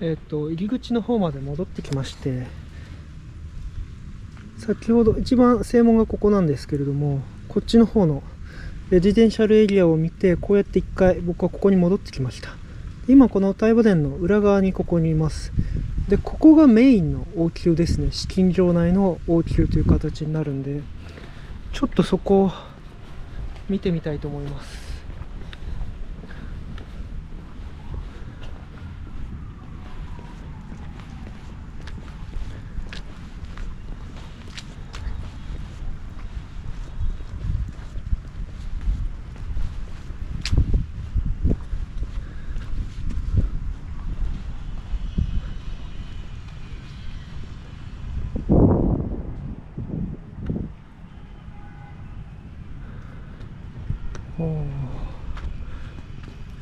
入り口の方まで戻ってきまして、先ほど一番正門がここなんですけれども、こっちの方のレジデンシャルエリアを見て、こうやって一回僕はここに戻ってきました。今この大和殿の裏側にここにいます。で、ここがメインの王宮ですね。紫禁城内の王宮という形になるんで、ちょっとそこを見てみたいと思います。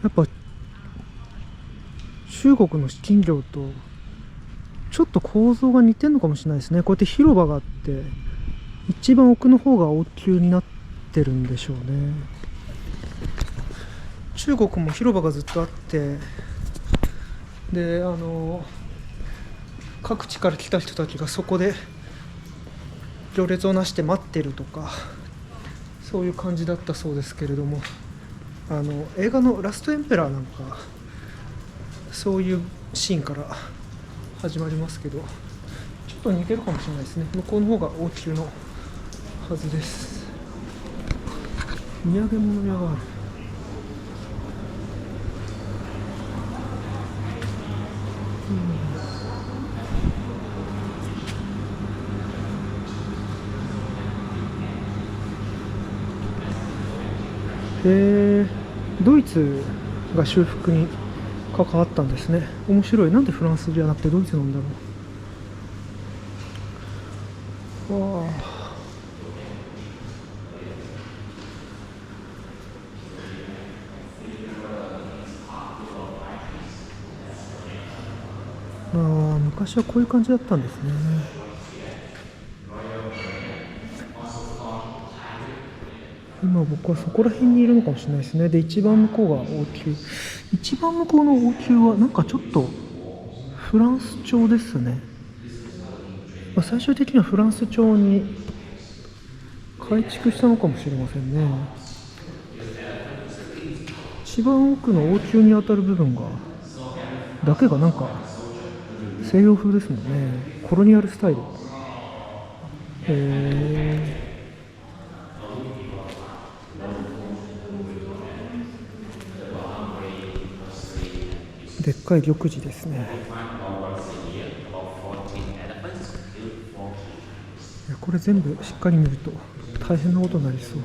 やっぱ中国の紫禁城とちょっと構造が似てるのかもしれないですね。こうやって広場があって、一番奥の方が王宮になってるんでしょうね。中国も広場がずっとあって、で各地から来た人たちがそこで行列をなして待ってるとか、そういう感じだったそうですけれども、映画のラストエンペラーなんかそういうシーンから始まりますけど、ちょっと似てるかもしれないですね。向こうの方が王宮のはずです。土産物屋がある。ドイツが修復に関わったんですね。面白い。なんでフランスじゃなくてドイツなんだろう。わあ、昔はこういう感じだったんですね。今僕はそこら辺にいるのかもしれないですね。で、一番向こうが王宮。一番向こうの王宮はなんかちょっとフランス調ですね。最終的にはフランス調に改築したのかもしれませんね。一番奥の王宮にあたる部分だけがなんか西洋風ですもんね。コロニアルスタイル。でっかい玉璽ですね。いや、これ全部しっかり見ると大変なことになりそう。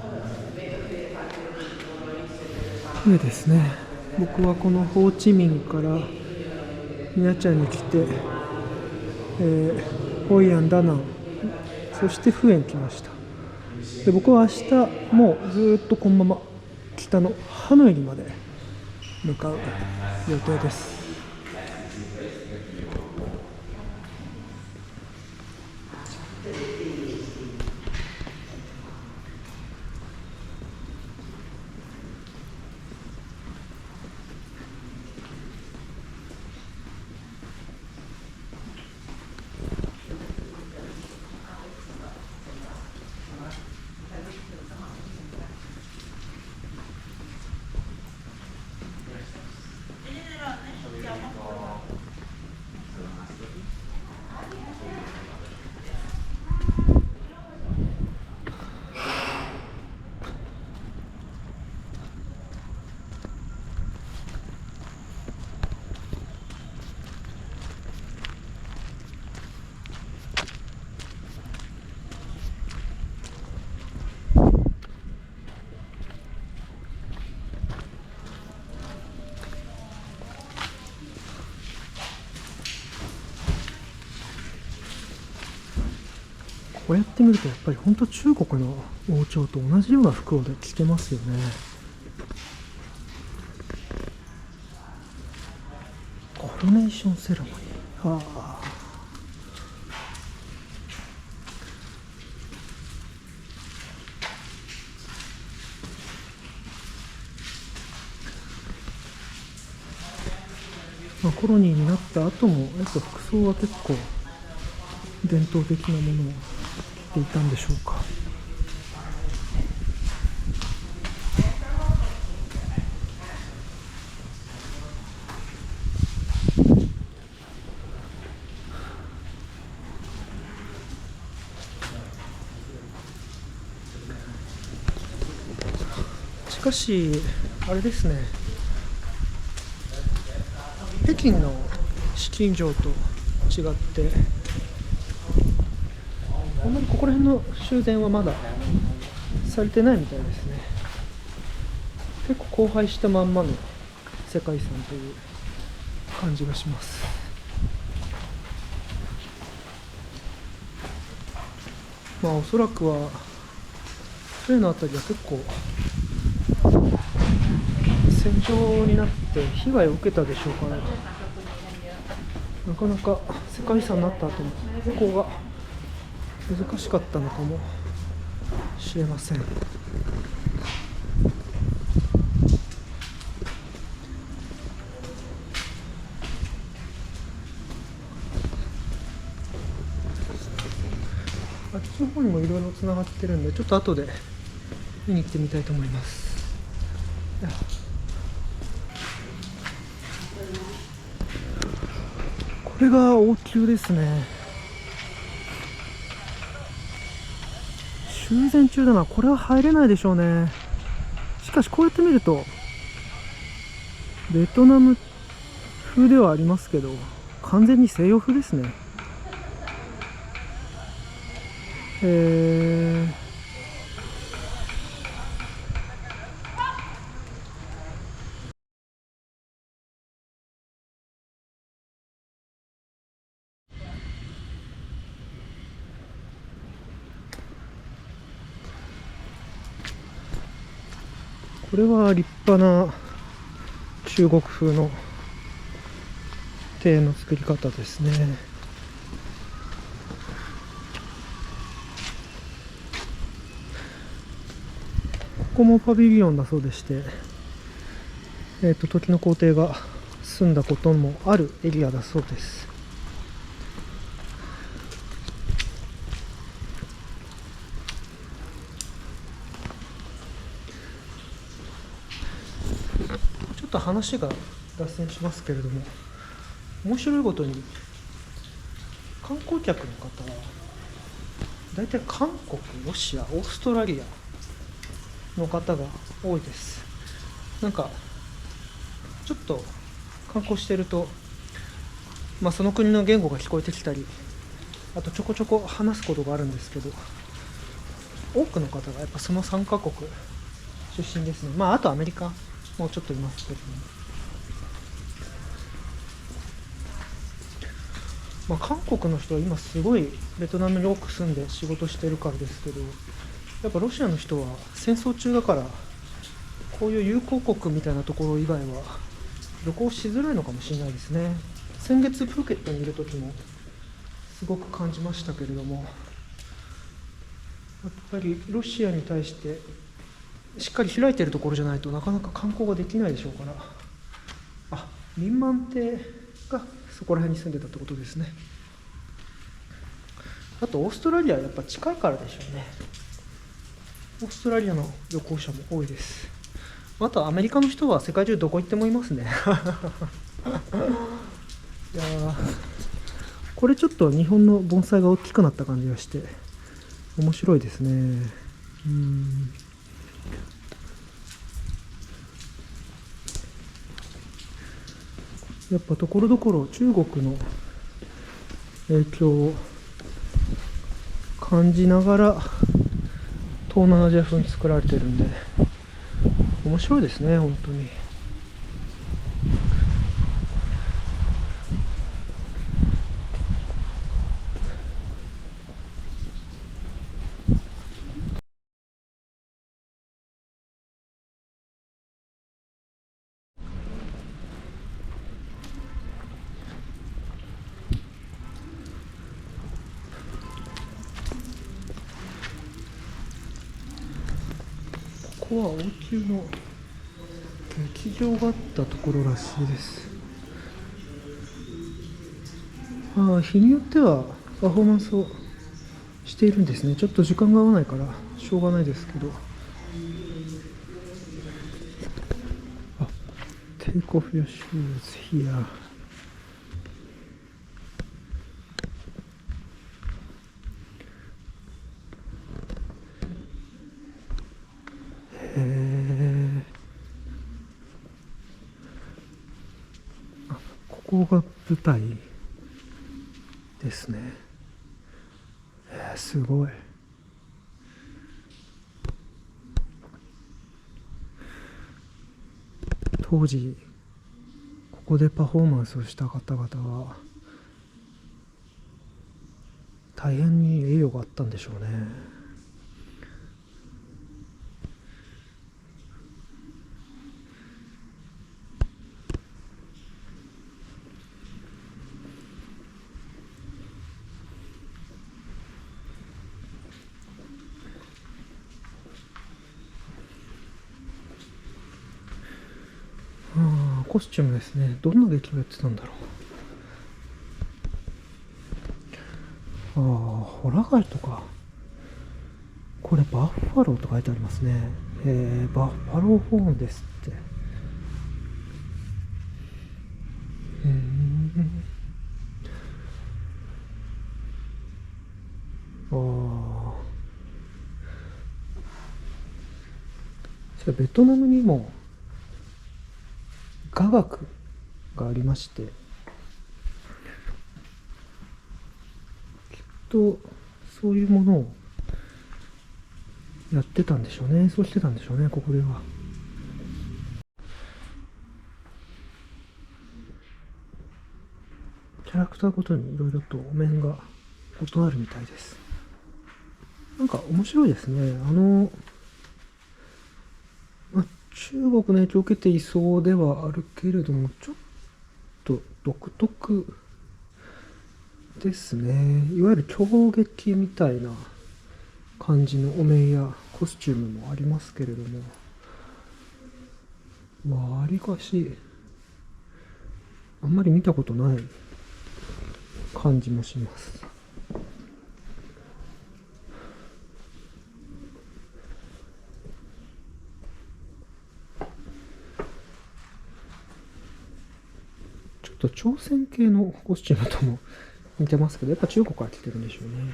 でですね、僕はこのホーチミンからミヤチャンに来て、ホイアン、ダナン、そしてフエン来ました。で、僕は明日もうずっとこのまま北のハノイにまで向かう予定です。こうやって見るとやっぱり本当中国の王朝と同じような服を着てますよね。コロネーションセレモニー。はあ、まあ、コロニーになった後もやっぱ服装は結構伝統的なものを着ていたんでしょうか。しかしあれですね、北京の紫禁城と違ってあんまりここら辺の修繕はまだされてないみたいですね。結構荒廃したまんまの世界遺産という感じがします。まあおそらくは船のあたりは結構戦場になって被害を受けたでしょうから、なかなか世界遺産になった後も飛行が難しかったのかもしれません。あっちの方にもいろいろつながってるんで、ちょっと後で見に行ってみたいと思います。これが王宮ですね。修繕中だな。これは入れないでしょうね。しかしこうやって見るとベトナム風ではありますけど、完全に西洋風ですね。これは立派な中国風の庭の作り方ですね。ここもパビリオンだそうでして、時の皇帝が住んだこともあるエリアだそうです。ちょっと話が脱線しますけれども、面白いことに観光客の方は大体韓国、ロシア、オーストラリアの方が多いです。なんかちょっと観光してると、その国の言語が聞こえてきたり、あとちょこちょこ話すことがあるんですけど、多くの方がやっぱその3カ国出身ですね。あとアメリカもうちょっといますけども、韓国の人は今すごいベトナムに多く住んで仕事してるからですけど、やっぱロシアの人は戦争中だから、こういう友好国みたいなところ以外は旅行しづらいのかもしれないですね。先月プーケットにいる時もすごく感じましたけれども、やっぱりロシアに対してしっかり開いているところじゃないとなかなか観光ができないでしょうから。ミンマン邸がそこら辺に住んでたってことですね。あとオーストラリアはやっぱ近いからでしょうね。オーストラリアの旅行者も多いです。あとアメリカの人は世界中どこ行ってもいますね。いやこれちょっと日本の盆栽が大きくなった感じがして面白いですね。やっぱところどころ中国の影響を感じながら東南アジア風に作られてるんで面白いですね、本当に。ここは王宮の劇場があったところらしいです。日によってはパフォーマンスをしているんですね。ちょっと時間が合わないからしょうがないですけど。Take off your shoes here. ここが舞台ですね。すごい。当時ここでパフォーマンスをした方々は大変に栄誉があったんでしょうね。コスチュームですね。どんな劇をやってたんだろう。ホラ貝とか、これバッファローと書いてありますね。バッファローホーンですって。それベトナムにも雅楽がありまして、きっとそういうものをやってたんでしょうね。演奏してたんでしょうね、ここでは。キャラクターごとにいろいろとお面が異なるみたいです。なんか面白いですね。中国の影響を受けていそうではあるけれども、ちょっと独特ですね。いわゆる狂劇みたいな感じのお面やコスチュームもありますけれども、わりかしあんまり見たことない感じもします。ちょっと朝鮮系のコスチュームとも似てますけど、やっぱ中国から来てるんでしょうね。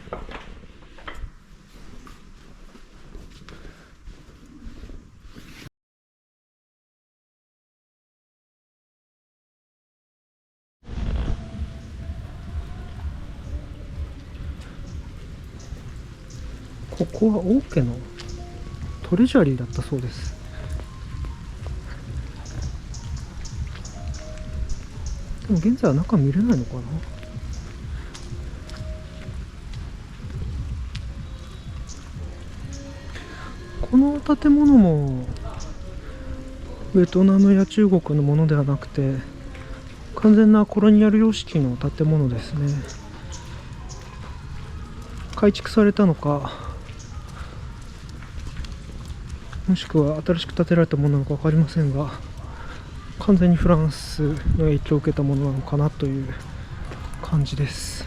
ここは王家のトレジャリーだったそうです。でも現在は中見れないのかな。この建物もベトナムや中国のものではなくて、完全なコロニアル様式の建物ですね。改築されたのか、もしくは新しく建てられたものなのか分かりませんが、完全にフランスの影響を受けたものなのかなという感じです。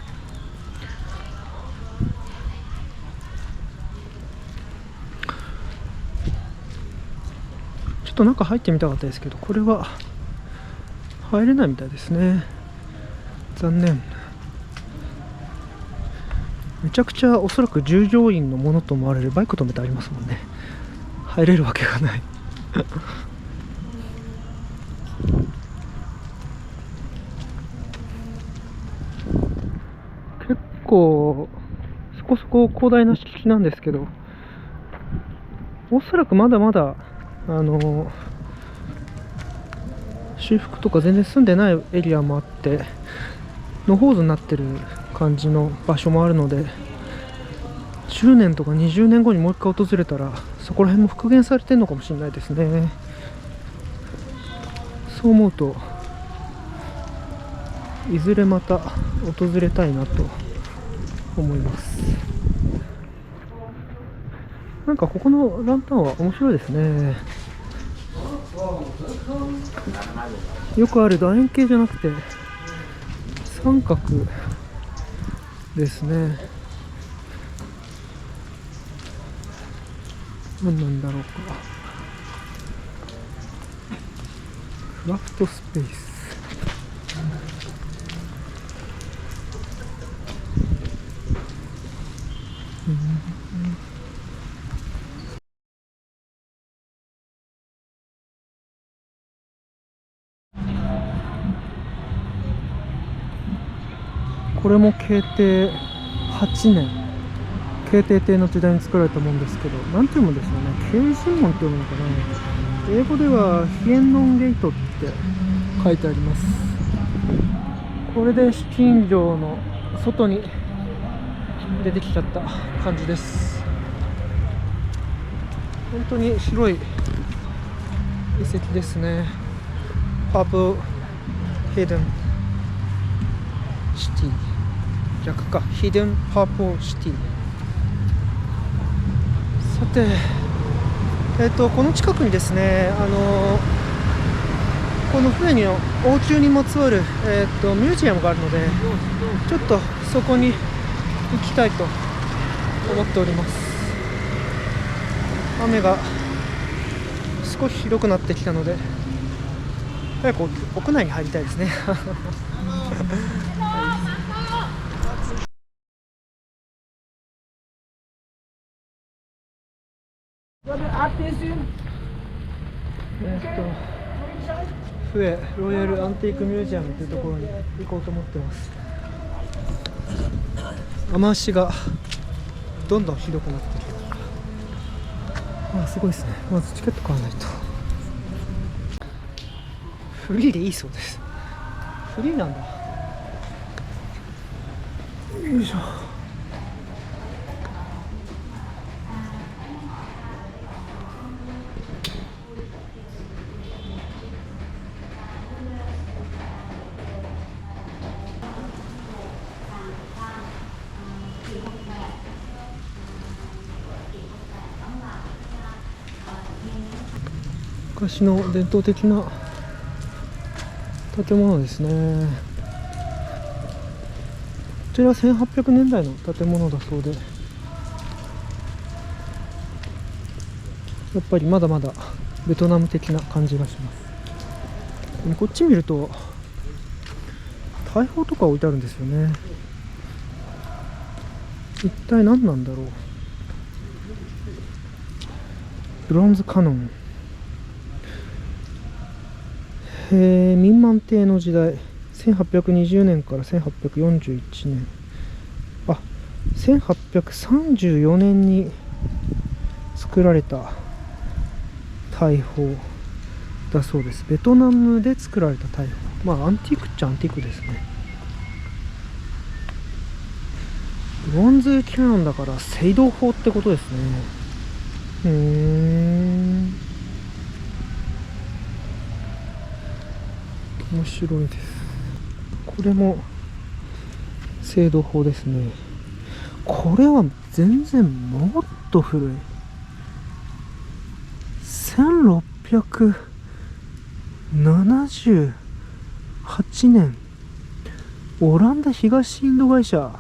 ちょっと中入ってみたかったですけど、これは入れないみたいですね。残念。めちゃくちゃおそらく従業員のものと思われるバイク止めてありますもんね。入れるわけがない結構そこそこ広大な敷地なんですけど、おそらくまだまだ修復とか全然住んでないエリアもあって、野放図になってる感じの場所もあるので、10年とか20年後にもう一回訪れたらそこら辺も復元されてるのかもしれないですね。そう思うといずれまた訪れたいなと思います。なんかここのランタンは面白いですね。よくある楕円形じゃなくて三角ですね。何なんだろうか。クラフトスペース。これも慶帝8年、慶帝帝の時代に作られたもんですけど、なんていうもんですよね、慶神門って読むのかな。英語ではヒエンノンゲートって書いてあります。これで紫禁城の外に出てきちゃった感じです。本当に白い遺跡ですね。パープルヒデンシティ、逆か、ヒデンパープルシティ。さて、この近くにですね、この船の王宮にまつわる、ミュージアムがあるので、ちょっとそこに行きたいと思っております。雨が少しひどくなってきたので、早く屋内に入りたいですね。フエロイヤルアンティークミュージアムというところに行こうと思ってます。雨足がどんどんひどくなってきた。すごいですね。まずチケット買わないと。フリーでいいそうです。フリーなんだ。よいしょ。昔の伝統的な建物ですね。こちら1800年代の建物だそうで、やっぱりまだまだベトナム的な感じがします。こっち見ると大砲とか置いてあるんですよね。一体何なんだろう。ブロンズカノン、明満帝の時代、1820年から1841年、1834年に作られた大砲だそうです。ベトナムで作られた大砲。アンティークっちゃアンティークですね。ブロンズキャノンだから青銅砲ってことですね。面白いです。これも青銅砲ですね。これは全然もっと古い。1678年、オランダ東インド会社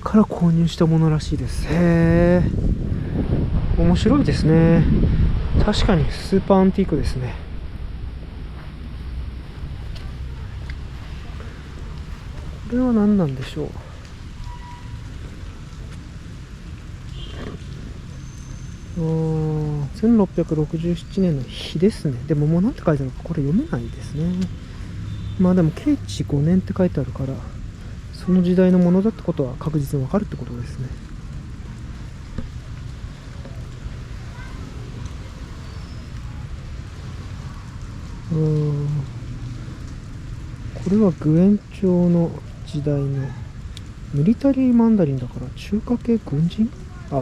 から購入したものらしいです。へー、面白いですね。確かにスーパーアンティークですね。これは何なんでしょう。1667年の日ですね。でももう何て書いてあるのかこれ読めないですね。でも慶治5年って書いてあるから、その時代のものだってことは確実に分かるってことですね。これはグエン朝の時代のミリタリーマンダリンだから中華系軍人？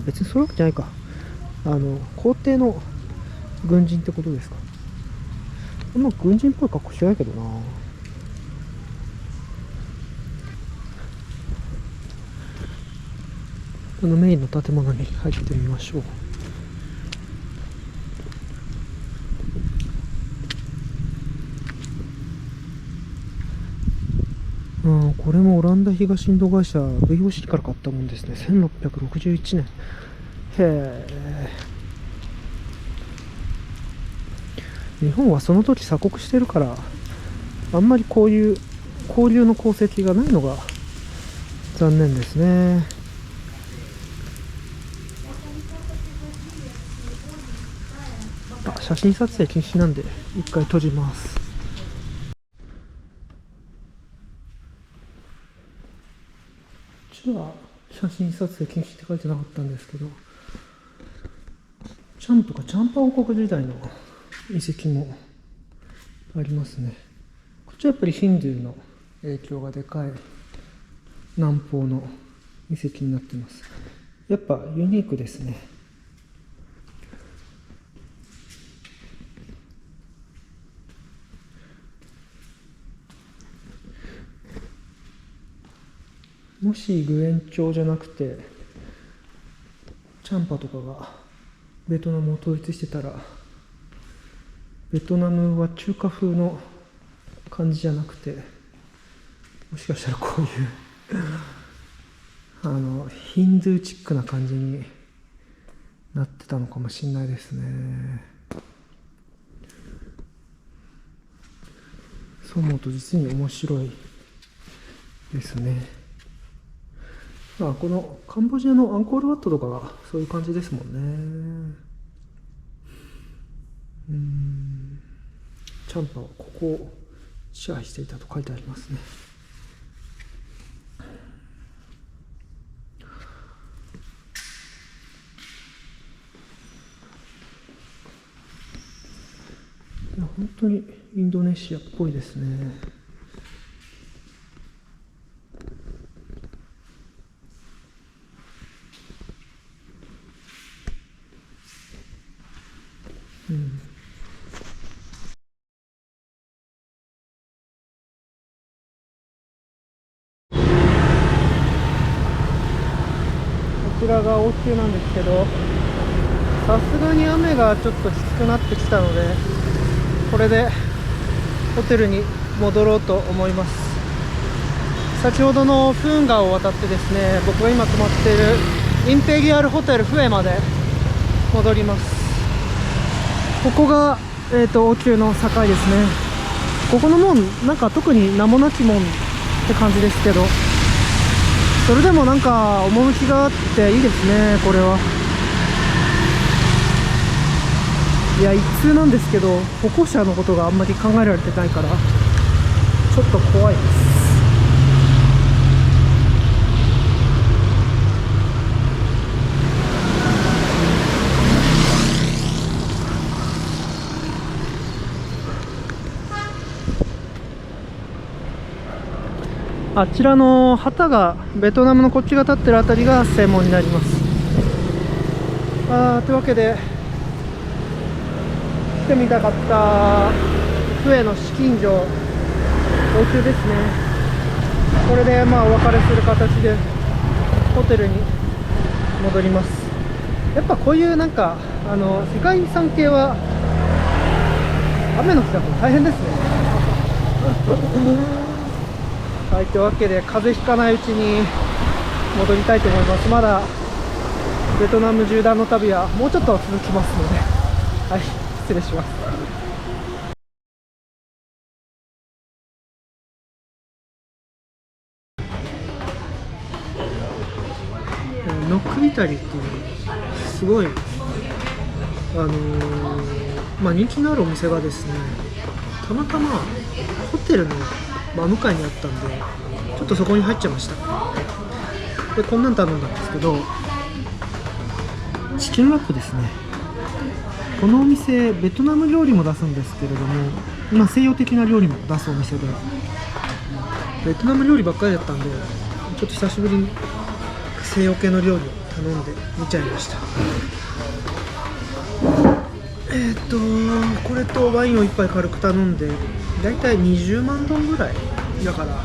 別にそういうわけじゃないか。皇帝の軍人ってことですか。軍人っぽい格好してないけどな。メインの建物に入ってみましょう。これもオランダ東インド会社 VOC から買ったもんですね。1661年。へえ。日本はその時鎖国してるから、あんまりこういう交流の功績がないのが残念ですね。写真撮影禁止なんで一回閉じます。こっちは写真撮影禁止って書いてなかったんですけど、チャンプかチャンパ王国時代の遺跡もありますね。こっちはやっぱりヒンドゥーの影響がでかい南方の遺跡になっています。やっぱユニークですね。もしグエン朝じゃなくてチャンパとかがベトナムを統一してたら、ベトナムは中華風の感じじゃなくて、もしかしたらこういうヒンドゥーチックな感じになってたのかもしれないですね。そう思うと実に面白いですね。このカンボジアのアンコールワットとかがそういう感じですもんね。チャンパはここを支配していたと書いてありますね。いや本当にインドネシアっぽいですね。こちらが王宮なんですけど、さすがに雨がちょっときつくなってきたので、これでホテルに戻ろうと思います。先ほどのフーン川を渡ってですね、僕が今泊まっているインペリアルホテルフエまで戻ります。ここが、王宮の境ですね。ここの門なんか特に名もなき門って感じですけど、それでもなんか趣があっていいですね。これはいや一通なんですけど、歩行者のことがあんまり考えられてないからちょっと怖いです。あちらの旗がベトナムのこっちが立ってるあたりが正門になります。というわけで来てみたかったフエの紫禁城王宮ですね。これでお別れする形でホテルに戻ります。やっぱこういうなんか世界遺産系は雨の日だと大変ですね。はい、というわけで風邪ひかないうちに戻りたいと思います。まだベトナム縦断の旅はもうちょっと続きますので、はい、失礼します。ノックイタリーっていうすごい人気のあるお店がですね、たまたまホテルの真向かいにあったんで、ちょっとそこに入っちゃいました。でこんなん頼んだんですけど、チキンラップですね。このお店ベトナム料理も出すんですけれども、西洋的な料理も出すお店で、ベトナム料理ばっかりだったんで、ちょっと久しぶりに西洋系の料理を頼んでみちゃいました。これとワインを1杯軽く頼んで、だいたい20万ドンぐらいだから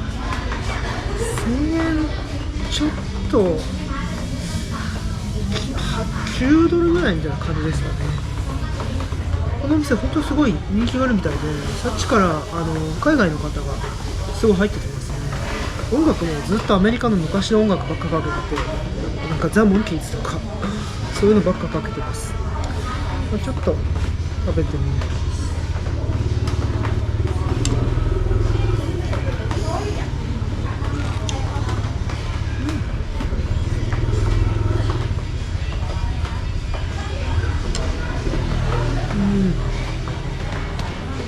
1000円ちょっと9ドルぐらいみたいな感じですかね。このお店本当にすごい人気があるみたいで、さっきから海外の方がすごい入ってきますね。音楽もずっとアメリカの昔の音楽ばっかかけてて、なんかザ・モンキーズとかそういうのばっかかけてます。ちょっと食べてみます。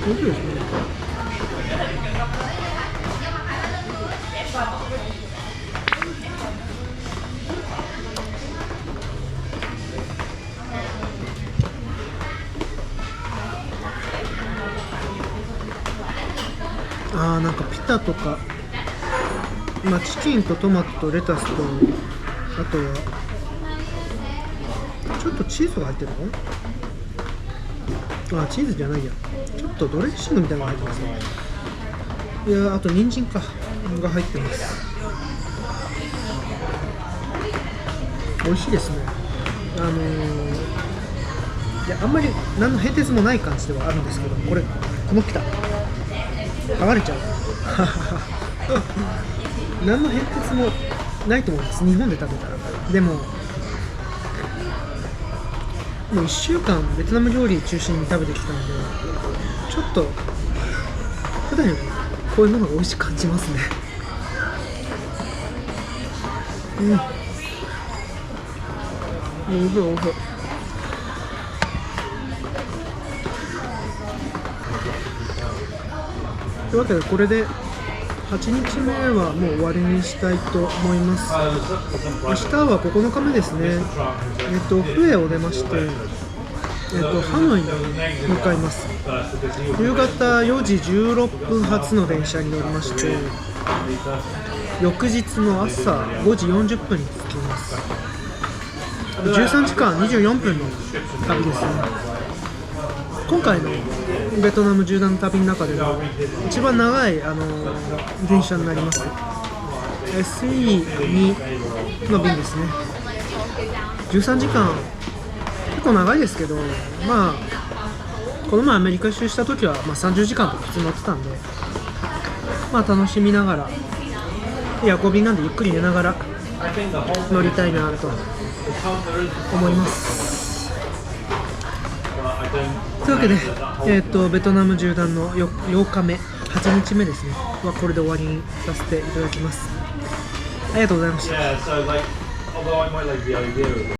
美味しいですね。なんかピタとか、チキンとトマトとレタスと、あとはちょっとチーズが入ってるの？チーズじゃないや、ちょっとドレッシングみたいなのが入ってますね。いや、あと人参が入ってます。美味しいですね。いや、あんまり何の変哲もない感じではあるんですけど、このピタ剥がれちゃう何の変哲もないと思います、日本で食べたら。でも1週間ベトナム料理中心に食べてきたんで、ちょっと普段よりこういうものが美味しく感じますね。おいしい。というわけで、これで8日目はもう終わりにしたいと思います。明日は9日目ですね。フエを出まして、ハノイに向かいます。夕方4時16分発の電車に乗りまして、翌日の朝5時40分に着きます。13時間24分の旅ですね。今回のベトナム縦断旅の中でも一番長い電車になります。SE2 の便ですね。13時間、結構長いですけど、この前アメリカ一周した時は30時間とか普通乗ってたんで、楽しみながら、夜行便なんでゆっくり寝ながら乗りたいなと思います。というわけで、ベトナム縦断の8日目、8日目ですねはこれで終わりにさせていただきます。ありがとうございました。